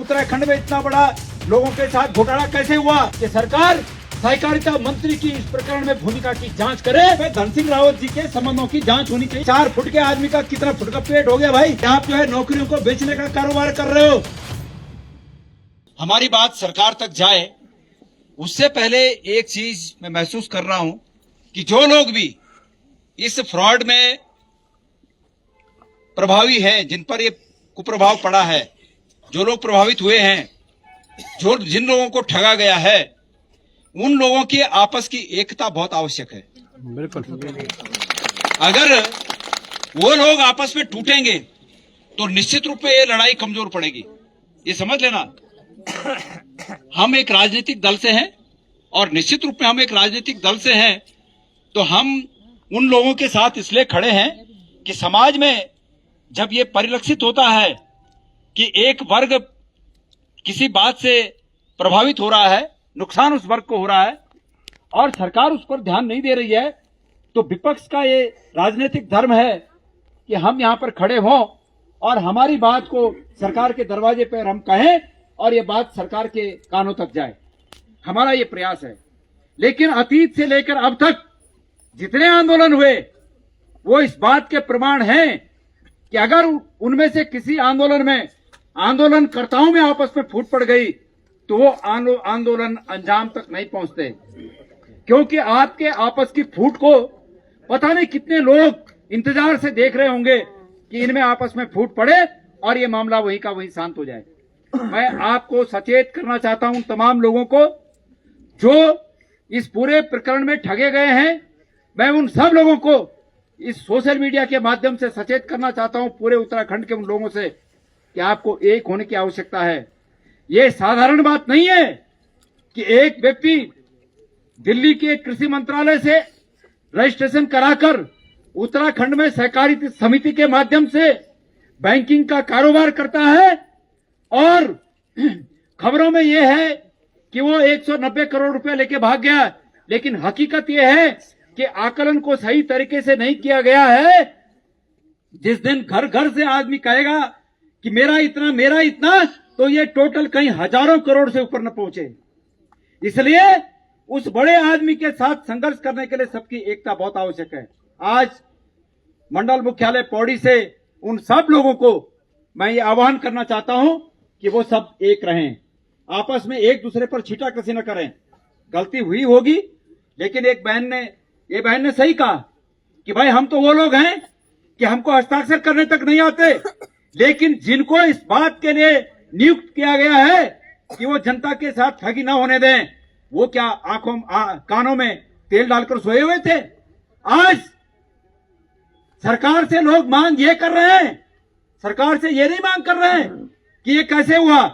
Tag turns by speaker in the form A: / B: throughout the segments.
A: उत्तराखंड में इतना बड़ा लोगों के साथ घोटाला कैसे हुआ कि सरकार सहकारिता मंत्री की इस प्रकरण में भूमिका की जांच करे। धन सिंह रावत जी के संबंधों की जांच होनी चाहिए। 4 फुट के आदमी का कितना फुट का पेट हो गया भाई, आप जो है नौकरियों को बेचने का कारोबार कर रहे हो।
B: हमारी बात सरकार तक जाए उससे पहले एक चीज मैं महसूस कर रहा हूं कि जो लोग भी इस फ्रॉड में प्रभावी हैं, जिन पर ये कुप्रभाव पड़ा है, जो लोग प्रभावित हुए हैं, जिन लोगों को ठगा गया है, उन लोगों की आपस की एकता बहुत आवश्यक है।
C: बिल्कुल।
B: अगर वो लोग आपस में टूटेंगे तो निश्चित रूप में ये लड़ाई कमजोर पड़ेगी। ये समझ लेना। हम एक राजनीतिक दल से हैं और निश्चित रूप में हम एक राजनीतिक दल से हैं तो हम उन लोगों के साथ इसलिए खड़े हैं कि समाज में जब ये परिलक्षित होता है कि एक वर्ग किसी बात से प्रभावित हो रहा है, नुकसान उस वर्ग को हो रहा है और सरकार उस पर ध्यान नहीं दे रही है, तो विपक्ष का ये राजनीतिक धर्म है कि हम यहां पर खड़े हों और हमारी बात को सरकार के दरवाजे पर हम कहें और ये बात सरकार के कानों तक जाए। हमारा ये प्रयास है। लेकिन अतीत से लेकर अब तक जितने आंदोलन हुए वो इस बात के प्रमाण हैं कि अगर उनमें से किसी आंदोलन में आंदोलनकर्ताओं में आपस में फूट पड़ गई तो वो आंदोलन अंजाम तक नहीं पहुंचते, क्योंकि आपके आपस की फूट को पता नहीं कितने लोग इंतजार से देख रहे होंगे कि इनमें आपस में फूट पड़े और ये मामला वहीं का वहीं शांत हो जाए। मैं आपको सचेत करना चाहता हूं, तमाम लोगों को जो इस पूरे प्रकरण में ठगे गए हैं, मैं उन सब लोगों को इस सोशल मीडिया के माध्यम से सचेत करना चाहता हूं, पूरे उत्तराखंड के उन लोगों से, कि आपको एक होने की आवश्यकता है। ये साधारण बात नहीं है कि एक व्यक्ति दिल्ली के कृषि मंत्रालय से रजिस्ट्रेशन कराकर उत्तराखंड में सहकारी समिति के माध्यम से बैंकिंग का कारोबार करता है और खबरों में यह है कि वो 190 करोड़ रुपया लेके भाग गया, लेकिन हकीकत यह है कि आकलन को सही तरीके से नहीं किया गया है। जिस दिन घर घर से आदमी कहेगा कि मेरा इतना, तो ये टोटल कहीं हजारों करोड़ से ऊपर न पहुंचे। इसलिए उस बड़े आदमी के साथ संघर्ष करने के लिए सबकी एकता बहुत आवश्यक है। आज मंडल मुख्यालय पौड़ी से उन सब लोगों को मैं ये आह्वान करना चाहता हूं कि वो सब एक रहें, आपस में एक दूसरे पर छींटाकशी न करें। गलती हुई होगी, लेकिन ये बहन ने सही कहा कि भाई हम तो वो लोग हैं कि हमको हस्ताक्षर करने तक नहीं आते, लेकिन जिनको इस बात के लिए नियुक्त किया गया है कि वो जनता के साथ ठगी ना होने दें, वो क्या कानों में तेल डालकर सोए हुए थे? आज सरकार से लोग मांग ये कर रहे हैं, सरकार से ये नहीं मांग कर रहे हैं कि ये कैसे हुआ,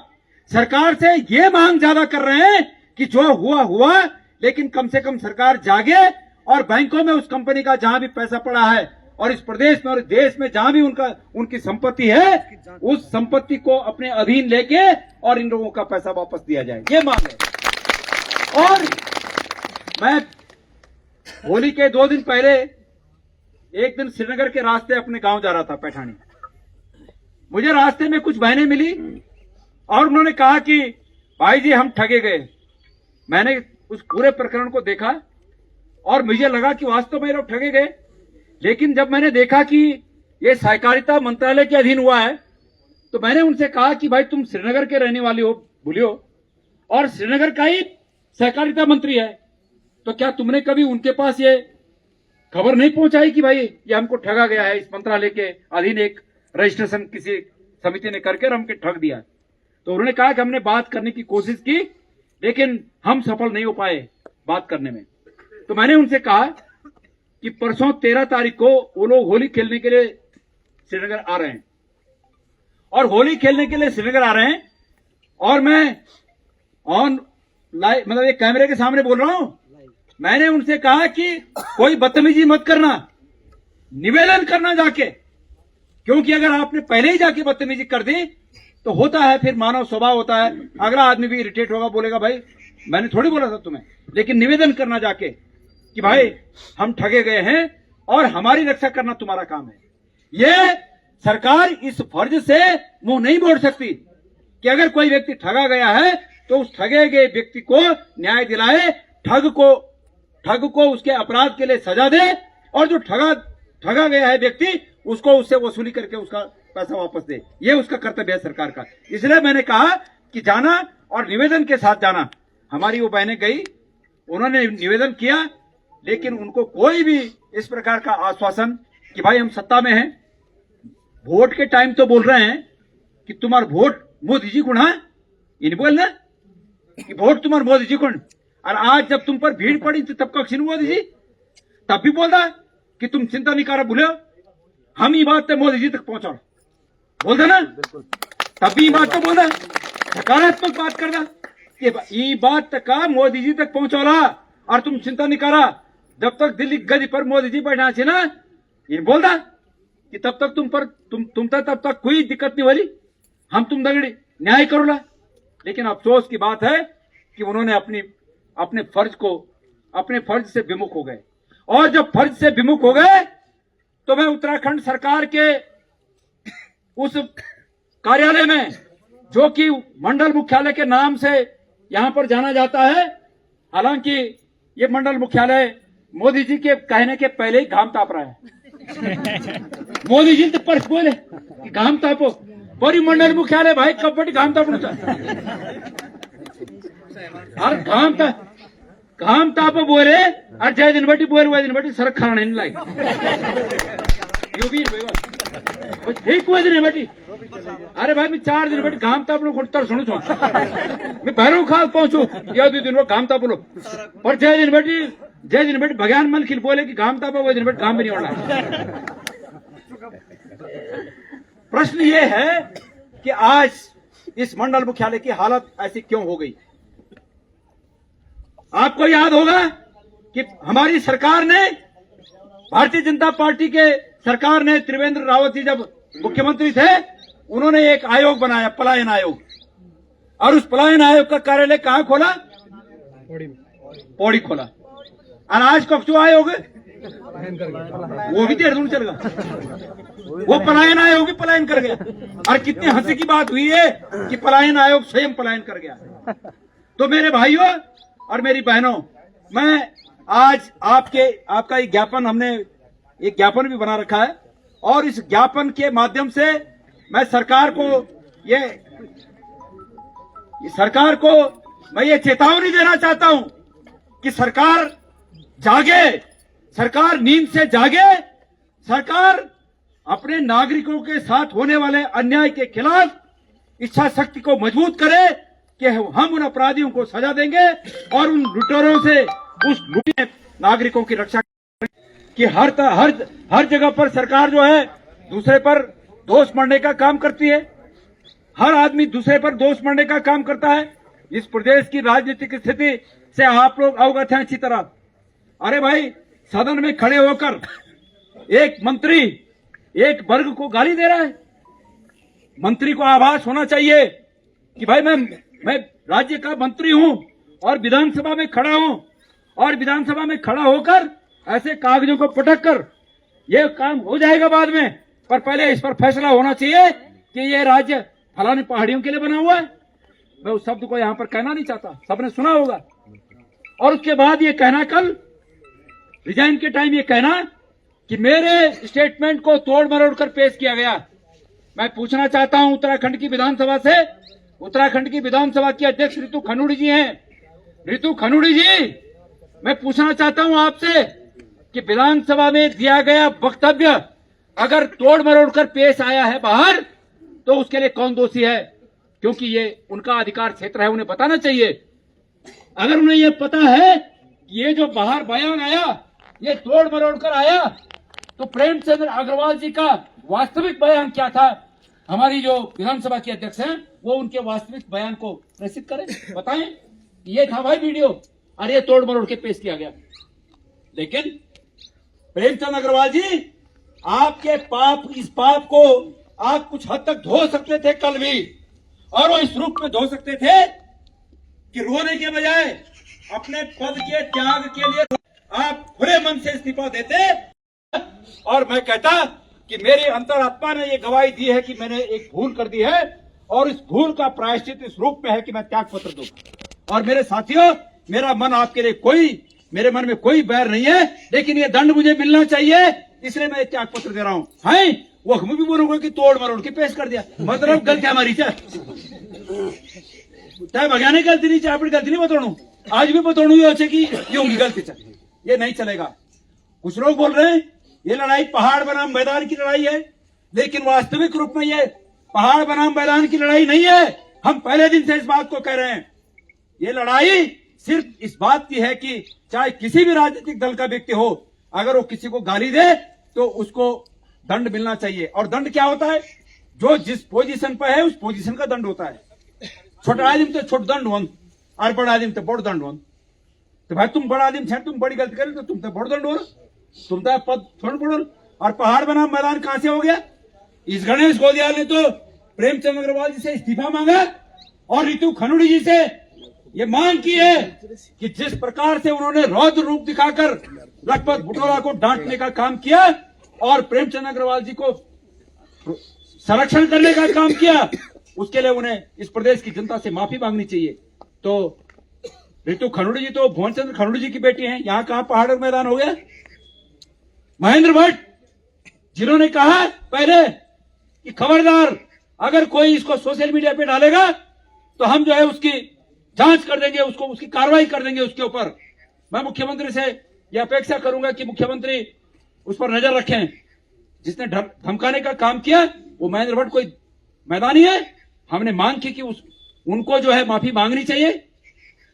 B: सरकार से ये मांग ज्यादा कर रहे हैं कि जो हुआ, लेकिन कम से कम सरकार जागे और बैंकों में उस कंपनी का जहां भी पैसा पड़ा है और इस प्रदेश में और इस देश में जहां भी उनकी संपत्ति है, उस संपत्ति को अपने अधीन लेके और इन लोगों का पैसा वापस दिया जाए, ये मांग है। और मैं होली के 2 दिन पहले एक दिन श्रीनगर के रास्ते अपने गांव जा रहा था, पैठानी। मुझे रास्ते में कुछ बहनें मिली और उन्होंने कहा कि भाई जी हम ठगे गए। मैंने उस पूरे प्रकरण को देखा और मुझे लगा कि वास्तव में लोग ठगे गए, लेकिन जब मैंने देखा कि ये सहकारिता मंत्रालय के अधीन हुआ है तो मैंने उनसे कहा कि भाई तुम श्रीनगर के रहने वाली हो बोलियो और श्रीनगर का ही सहकारिता मंत्री है, तो क्या तुमने कभी उनके पास ये खबर नहीं पहुंचाई कि भाई ये हमको ठगा गया है, इस मंत्रालय के अधीन एक रजिस्ट्रेशन किसी समिति ने करके हमको ठग दिया? तो उन्होंने कहा कि हमने बात करने की कोशिश की लेकिन हम सफल नहीं हो पाए बात करने में। तो मैंने उनसे कहा कि परसों 13 तारीख को वो लोग होली खेलने के लिए श्रीनगर आ रहे हैं और होली खेलने के लिए श्रीनगर आ रहे हैं और मैं मतलब ये कैमरे के सामने बोल रहा हूं। मैंने उनसे कहा कि कोई बदतमीजी मत करना, निवेदन करना जाके, क्योंकि अगर आपने पहले ही जाके बदतमीजी कर दी तो होता है फिर मानव स्वभाव होता है, अगला आदमी भी इरिटेट होगा, बोलेगा भाई मैंने थोड़ी बोला था तुम्हें। लेकिन निवेदन करना जाके कि भाई हम ठगे गए हैं और हमारी रक्षा करना तुम्हारा काम है। ये सरकार इस फर्ज से मुंह नहीं मोड़ सकती कि
A: कि अगर कोई व्यक्ति ठगा गया है तो उस ठगे गए व्यक्ति को न्याय दिलाए, ठग को उसके अपराध के लिए सजा दे, और जो ठगा गया है व्यक्ति उसको उससे वसूली करके उसका पैसा वापस दे। ये उसका कर्तव्य है सरकार का। इसलिए मैंने कहा कि जाना और निवेदन के साथ जाना। हमारी वो बहनें गई, उन्होंने निवेदन किया, लेकिन उनको कोई भी इस प्रकार का आश्वासन कि भाई हम सत्ता में हैं, वोट के टाइम तो बोल रहे हैं कि तुम्हारा वोट मोदी जी को ना, इन बोल ना कि वोट तुम्हारा मोदी जी को, और आज जब तुम पर भीड़ पड़ी तो तब कक्षिण मोदी जी तब भी बोल रहा कि तुम चिंता नहीं करा, भूलो हम ये बात तो मोदी जी तक पहुंचा बोल देना, तब भी ये बात तो बोल रहा, सकारात्मक बात करना कि ये बात का मोदी जी तक पहुंचौला और तुम चिंता नहीं करा। जब तक दिल्ली गदी पर मोदी जी बैठा छे ना, ये बोल रहा कि तब तक तुम तब तक कोई दिक्कत नहीं वाली, हम तुम दगड़ी न्याय करोला। लेकिन अफसोस की बात है कि उन्होंने अपने फर्ज से विमुख हो गए, और जब फर्ज से विमुख हो गए तो मैं उत्तराखंड सरकार के उस कार्यालय में, जो कि मंडल मुख्यालय के नाम से यहां पर जाना जाता है, हालांकि ये मंडल मुख्यालय मोदी जी के कहने के पहले ही घाम ताप रहा है। मोदी जी तो पर बोले कि घाम तापो, पर मंडल मुख्यालय भाई कब घाम तापना और घाम तापो बोले, और जय दिन बटी बोले वह दिन बटी सड़क खाना नहीं लायक यू भी ठीक हुए दिन बटी। अरे भाई मैं 4 दिन बटी घाम ताप लो तर सुनो छो, मैं भैरव खाल पहुंचू या 2 दिन घाम ताप लो, पर जय दिन बटी भगवान मन खिल बोले कि घाम तापो वह दिन बटी घाम भी नहीं होना। प्रश्न ये है कि आज इस मंडल मुख्यालय की हालत ऐसी क्यों हो गई। आपको याद होगा कि हमारी सरकार ने, भारतीय जनता पार्टी के सरकार ने, त्रिवेंद्र रावत जी जब मुख्यमंत्री थे, उन्होंने एक आयोग बनाया, पलायन आयोग, और उस पलायन आयोग का कार्यालय कहां खोला, पौड़ी खोला। और आज कक्चू आयोग वो भी देहरादून चल गया, वो पलायन आयोग भी पलायन कर गया। और कितनी हंसी की बात हुई है कि पलायन आयोग स्वयं पलायन कर गया। तो मेरे भाइयों और मेरी बहनों, मैं आज आपका एक ज्ञापन, हमने एक ज्ञापन भी बना रखा है, और इस ज्ञापन के माध्यम से मैं सरकार को ये चेतावनी देना चाहता हूं कि सरकार जागे, सरकार नींद से जागे, सरकार अपने नागरिकों के साथ होने वाले अन्याय के खिलाफ इच्छा शक्ति को मजबूत करे कि हम उन अपराधियों को सजा देंगे और उन लुटेरों से, उस लुटे नागरिकों की रक्षा कि हर जगह पर सरकार जो है दूसरे पर दोष मढ़ने का काम करती है, हर आदमी दूसरे पर दोष मढ़ने का काम करता है। इस प्रदेश की राजनीतिक स्थिति से आप लोग अवगत हैं अच्छी तरह। अरे भाई, सदन में खड़े होकर एक मंत्री एक वर्ग को गाली दे रहा है। मंत्री को आभास होना चाहिए कि भाई मैं राज्य का मंत्री हूं और विधानसभा में खड़ा हूं, और विधानसभा में खड़ा होकर ऐसे कागजों को पटक कर ये काम हो जाएगा बाद में, पर पहले इस पर फैसला होना चाहिए कि ये राज्य फलाने पहाड़ियों के लिए बना हुआ है। मैं उस शब्द को यहां पर कहना नहीं चाहता, सबने सुना होगा। और उसके बाद ये कहना, कल रिजाइन के टाइम ये कहना कि मेरे स्टेटमेंट को तोड़ मरोड़ कर पेश किया गया। मैं पूछना चाहता हूं उत्तराखंड की विधानसभा से, उत्तराखंड की विधानसभा की अध्यक्ष रितु खनूड़ी जी हैं। रितु खनूड़ी जी, मैं पूछना चाहता हूं आपसे कि विधानसभा में दिया गया वक्तव्य अगर तोड़ मरोड़ कर पेश आया है बाहर, तो उसके लिए कौन दोषी है? क्योंकि ये उनका अधिकार क्षेत्र है, उन्हें बताना चाहिए। अगर उन्हें ये पता है कि ये जो बाहर बयान आया ये तोड़ मरोड़ कर आया, तो प्रेमचंद्र अग्रवाल जी का वास्तविक बयान क्या था, हमारी जो विधानसभा के अध्यक्ष हैं वो उनके वास्तविक बयान को प्रसिद्ध करें, बताएं ये था भाई वीडियो और ये तोड़ मरोड़ के पेश किया गया। लेकिन प्रेमचंद अग्रवाल जी, आपके इस पाप को आप कुछ हद तक धो सकते थे कल भी, और वो इस रूप में धो सकते थे कि रोने के बजाय अपने पद के त्याग के लिए आप खुले मन से इस्तीफा देते। और मैं कहता कि मेरी अंतरात्मा ने ये गवाही दी है कि मैंने एक भूल कर दी है और इस भूल का प्रायश्चित इस रूप में है कि मैं त्याग पत्र दूं। और मेरे साथियों, मेरा मन आपके लिए मेरे मन में कोई बैर नहीं है, लेकिन ये दंड मुझे मिलना चाहिए, इसलिए मैं त्याग पत्र दे रहा हूं। हाय वो हम भी बोलोगे कि तोड़ मरोड़ के पेश कर दिया, मतलब गलती हमारी चाहे भगाने गलती नहीं, चाहे अपनी गलती नहीं बताणु, आज भी बताणु ये कि ये उनकी गलती चाहिए, ये नहीं चलेगा। कुछ लोग बोल रहे हैं ये लड़ाई पहाड़ बनाम मैदान की लड़ाई है, लेकिन वास्तविक रूप में ये पहाड़ बनाम मैदान की लड़ाई नहीं है। हम पहले दिन से इस बात को कह रहे हैं, ये लड़ाई सिर्फ इस बात की है कि चाहे किसी भी राजनीतिक दल का व्यक्ति हो, अगर वो किसी को गाली दे तो उसको दंड मिलना चाहिए। और दंड क्या होता है? जो जिस पोजीशन पर है उस पोजीशन का दंड होता है। छोटा आदमी तो छोट दंड वन और बड़ा आदमी तो बड़ दंड वन। तो भाई तुम बड़ा आदमी छे, तुम बड़ी गलती करे तो तुम तो बड़ दंड हो रहा, तुम तो पद थोड़ा बड़ो। और पहाड़ बनाम मैदान कहां से हो गया? इस गणेश गोदियाल ने तो प्रेमचंद अग्रवाल जी से इस्तीफा मांगा और रितु खनुड़ी जी से ये मांग की है कि जिस प्रकार से उन्होंने रौद्र रूप दिखाकर लखपत बुटोला को डांटने का काम किया और प्रेमचंद अग्रवाल जी को संरक्षण करने का काम किया, उसके लिए उन्हें इस प्रदेश की जनता से माफी मांगनी चाहिए। तो रितु खनुड़ी जी तो भुवनचंद्र खनुड़ी जी की बेटी हैं, यहां कहां पहाड़ और मैदान हो गया? महेंद्र भट्ट जिन्होंने कहा पहले कि खबरदार अगर कोई इसको सोशल मीडिया पे डालेगा तो हम जो है उसकी जांच कर देंगे, उसकी कार्रवाई कर देंगे उसके ऊपर। मैं मुख्यमंत्री से यह अपेक्षा करूंगा कि मुख्यमंत्री उस पर नजर रखें। जिसने धमकाने का काम किया वो महेंद्र भट्ट कोई मैदानी है? हमने मांग की कि उनको जो है माफी मांगनी चाहिए।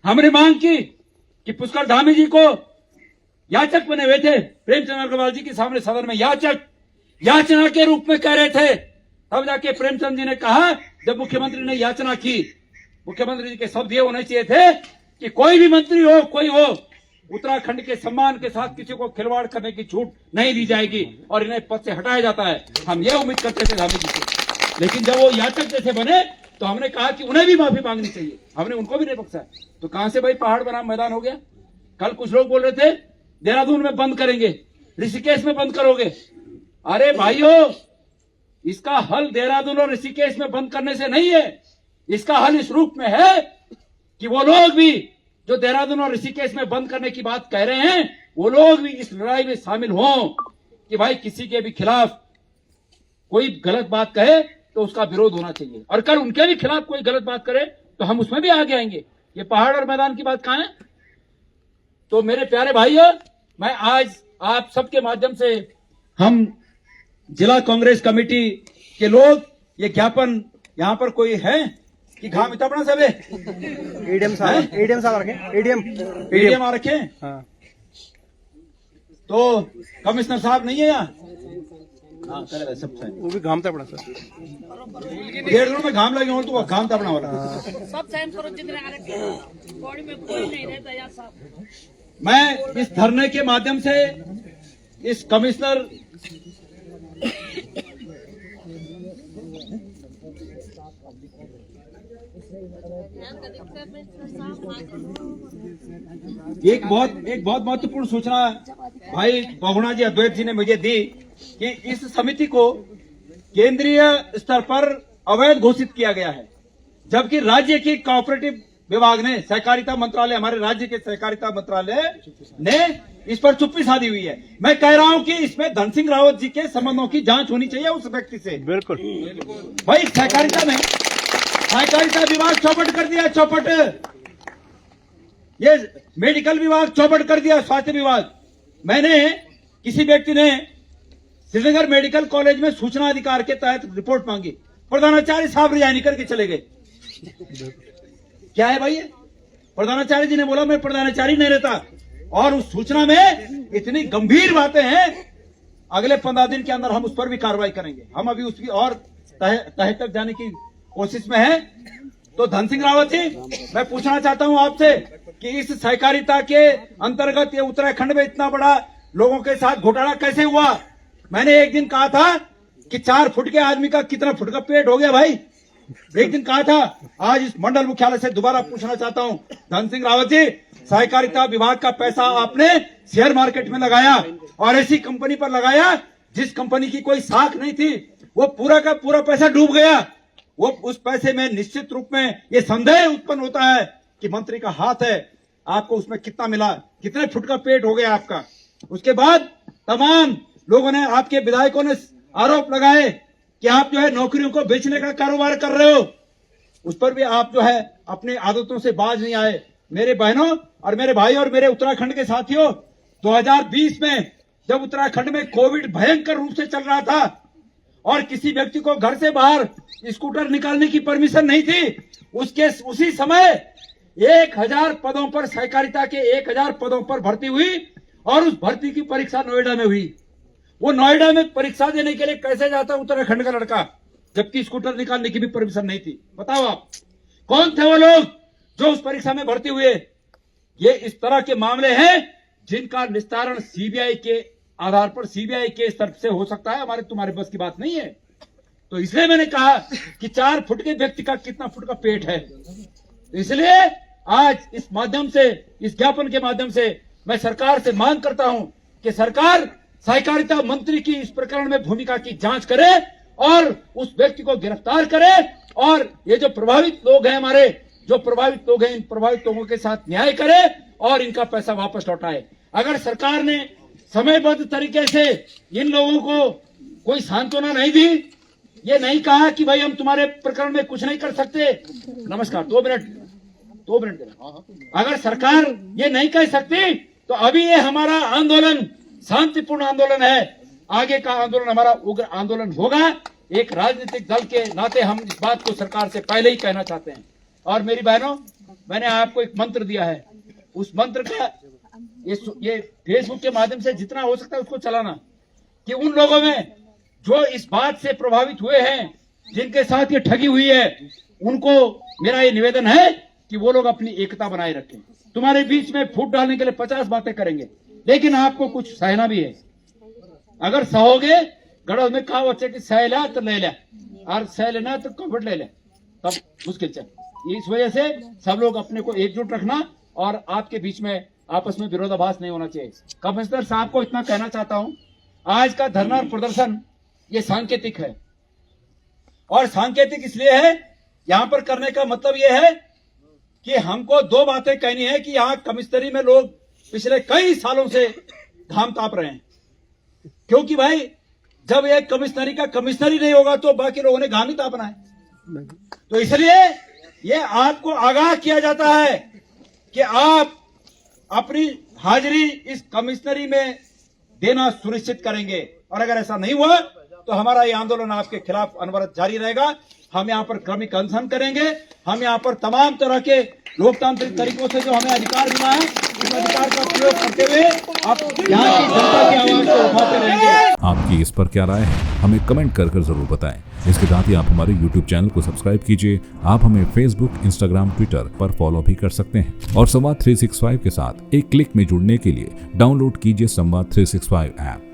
A: हमने मांग की कि पुष्कर धामी जी को याचक बने हुए थे, प्रेमचंद अग्रवाल जी के सामने सदन में याचना के रूप में कह रहे थे। तब जाके प्रेमचंद जी ने कहा, जब मुख्यमंत्री ने याचना की, मुख्यमंत्री जी के शब्द ये होने चाहिए थे कि कोई भी मंत्री हो, कोई हो, उत्तराखंड के सम्मान के साथ किसी को खिलवाड़ करने की छूट नहीं दी जाएगी और इन्हें पद से हटाया जाता है। हम ये उम्मीद करते थे धामी जी से, लेकिन जब वो याचक जैसे बने तो हमने कहा कि उन्हें भी माफी मांगनी चाहिए। हमने उनको भी नहीं बख्शा। तो कहां से भाई पहाड़ बनाम मैदान हो गया? कल कुछ लोग बोल रहे थे देहरादून में बंद करेंगे, ऋषिकेश में बंद करोगे। अरे भाइयों, इसका हल देहरादून और ऋषिकेश में बंद करने से नहीं है। इसका हल इस रूप में है कि वो लोग भी जो देहरादून और ऋषिकेश में बंद करने की बात कह रहे हैं, वो लोग भी इस लड़ाई में शामिल हों कि भाई किसी के भी खिलाफ कोई गलत बात कहे तो उसका विरोध होना चाहिए। और कल उनके भी खिलाफ कोई गलत बात करे तो हम उसमें भी आगे आएंगे। ये पहाड़ और मैदान की बात कहां है? तो मेरे प्यारे भाइयों, मैं आज आप सबके माध्यम से हम जिला कांग्रेस कमेटी के लोग ये ज्ञापन, यहां पर कोई है कि घाम इतना बड़ा सब है?
C: एडीएम साहब रखे,
A: एडीएम आ रखे।
C: हाँ।
A: तो कमिश्नर साहब नहीं है यहाँ? हाँ, सब
C: वो भी घाम था बड़ा सर,
A: 1.5 दिन में घाम लगे हो तो घाम था बना वाला।
D: सब साइन करो जितने आ रखे बॉडी में कोई नहीं रहता यार साहब।
A: मैं इस धरने के माध्यम से इस कमिश्नर एक बहुत महत्वपूर्ण सूचना भाई बहुगुणा जी, अद्वैत जी ने मुझे दी कि इस समिति को केंद्रीय स्तर पर अवैध घोषित किया गया है, जबकि राज्य की कोऑपरेटिव विभाग ने, सहकारिता मंत्रालय, हमारे राज्य के सहकारिता मंत्रालय ने इस पर चुप्पी साधी हुई है। मैं कह रहा हूं कि इसमें धन सिंह रावत जी के संबंधों की जांच होनी चाहिए उस व्यक्ति से।
C: बिल्कुल
A: भाई सहकारिता में सहकारिता विभाग चौपट कर दिया, चौपट। ये मेडिकल विभाग चौपट कर दिया, स्वास्थ्य विभाग। मैंने किसी व्यक्ति ने श्रीनगर मेडिकल कॉलेज में सूचना अधिकार के तहत रिपोर्ट मांगी, प्रधानाचार्य साहब रिजाइन करके चले गए। क्या है भाई? प्रधानाचार्य जी ने बोला मैं प्रधानाचार्य नहीं रहता, और उस सूचना में इतनी गंभीर बातें हैं। अगले 15 दिन के अंदर हम उस पर भी कार्रवाई करेंगे। हम अभी उसकी और तह तक जाने की कोशिश में है। तो धन सिंह रावत जी, मैं पूछना चाहता हूं आपसे कि इस सहकारिता के अंतर्गत ये उत्तराखंड में इतना बड़ा लोगों के साथ घोटाला कैसे हुआ? मैंने एक दिन कहा था कि 4 फुट के आदमी का कितना फुट का पेट हो गया भाई, एक दिन कहा था। आज इस मंडल मुख्यालय से दोबारा पूछना चाहता हूं, धन सिंह रावत जी, सहकारिता विभाग का पैसा आपने शेयर मार्केट में लगाया और ऐसी कंपनी पर लगाया जिस कंपनी की कोई साख नहीं थी, वो पूरा का पूरा पैसा डूब गया। वो उस पैसे में निश्चित रूप में ये संदेह उत्पन्न होता है कि मंत्री का हाथ है, आपको उसमें कितना मिला, कितने फुट का पेट हो गया आपका। उसके बाद तमाम लोगों ने, आपके विधायकों ने आरोप लगाए कि आप जो है नौकरियों को बेचने का कारोबार कर रहे हो। उस पर भी आप जो है अपनी आदतों से बाज नहीं आए। मेरे बहनों और मेरे भाई और मेरे उत्तराखंड के साथियों, 2020 में जब उत्तराखंड में कोविड भयंकर रूप से चल रहा था और किसी व्यक्ति को घर से बाहर स्कूटर निकालने की परमिशन नहीं थी, उसी समय 1000 पदों पर, सहकारिता के 1000 पदों पर भर्ती हुई और उस भर्ती की परीक्षा नोएडा में हुई। वो नोएडा में परीक्षा देने के लिए कैसे जाता उत्तराखंड का लड़का, जबकि स्कूटर निकालने की भी परमिशन नहीं थी। बताओ आप कौन थे वो लोग जो उस परीक्षा में भर्ती हुए। ये इस तरह के मामले हैं जिनका निस्तारण सीबीआई के आधार पर, सीबीआई के स्तर से हो सकता है, हमारे तुम्हारे बस की बात नहीं है। तो इसलिए मैंने कहा कि 4 फुट के व्यक्ति का कितना फुट का पेट है। इसलिए आज इस माध्यम से, इस ज्ञापन के माध्यम से मैं सरकार से मांग करता हूं कि सरकार सहकारिता मंत्री की इस प्रकरण में भूमिका की जांच करे और उस व्यक्ति को गिरफ्तार करे और ये जो प्रभावित लोग हैं, हमारे जो प्रभावित लोग हैं, इन प्रभावित लोगों के साथ न्याय करे और इनका पैसा वापस लौटाए। अगर सरकार ने समयबद्ध तरीके से इन लोगों को कोई सांत्वना नहीं दी, ये नहीं कहा कि भाई हम तुम्हारे प्रकरण में कुछ नहीं कर सकते, नमस्कार 2 मिनट देना। अगर सरकार ये नहीं कह सकती तो अभी ये हमारा आंदोलन शांतिपूर्ण आंदोलन है, आगे का आंदोलन हमारा उग्र आंदोलन होगा। एक राजनीतिक दल के नाते हम इस बात को सरकार से पहले ही कहना चाहते हैं। और मेरी बहनों, मैंने आपको एक मंत्र दिया है, उस मंत्र का ये फेसबुक के माध्यम से जितना हो सकता है उसको चलाना, कि उन लोगों में जो इस बात से प्रभावित हुए हैं, जिनके साथ ये ठगी हुई है, उनको मेरा ये निवेदन है कि वो लोग अपनी एकता बनाए रखें। तुम्हारे बीच में फूट डालने के लिए 50 बातें करेंगे, लेकिन आपको कुछ सहना भी है। अगर सहोगे, गढ़ में कहा बच्चे की सह लिया तो ले लिया, और सह लेना तो कम्फर्ट ले ले, तब मुश्किल चल। इस वजह से सब लोग अपने को एकजुट रखना और आपके बीच में आपस में विरोधाभास नहीं होना चाहिए। कमिश्नर साहब को इतना कहना चाहता हूं, आज का धरना और प्रदर्शन ये सांकेतिक है, और सांकेतिक इसलिए है, यहां पर करने का मतलब ये है कि हमको 2 बातें कहनी है कि यहां कमिश्नरी में लोग पिछले कई सालों से घाम ताप रहे हैं। क्योंकि भाई जब एक कमिश्नरी का कमिश्नरी नहीं होगा तो बाकी लोगों ने घाम ही तापना है। तो इसलिए ये आपको आगाह किया जाता है कि आप अपनी हाजिरी इस कमिश्नरी में देना सुनिश्चित करेंगे, और अगर ऐसा नहीं हुआ तो हमारा ये आंदोलन आपके खिलाफ अनवरत जारी रहेगा। हम यहाँ पर क्रमिक अनशन करेंगे, हम यहाँ पर तमाम तरह के लोकतांत्रिक तरीकों से जो हमें अधिकार मिला है, उस अधिकार का प्रयोग करते हुए आप यहाँ की जनता की आवाज को उठाते रहेंगे।
E: आपकी इस पर क्या राय है, हमें कमेंट कर जरूर बताएं। इसके साथ ही आप हमारे YouTube चैनल को सब्सक्राइब कीजिए। आप हमें Facebook, Instagram, Twitter पर फॉलो भी कर सकते हैं, और संवाद 365 के साथ एक क्लिक में जुड़ने के लिए डाउनलोड कीजिए संवाद 365 ऐप।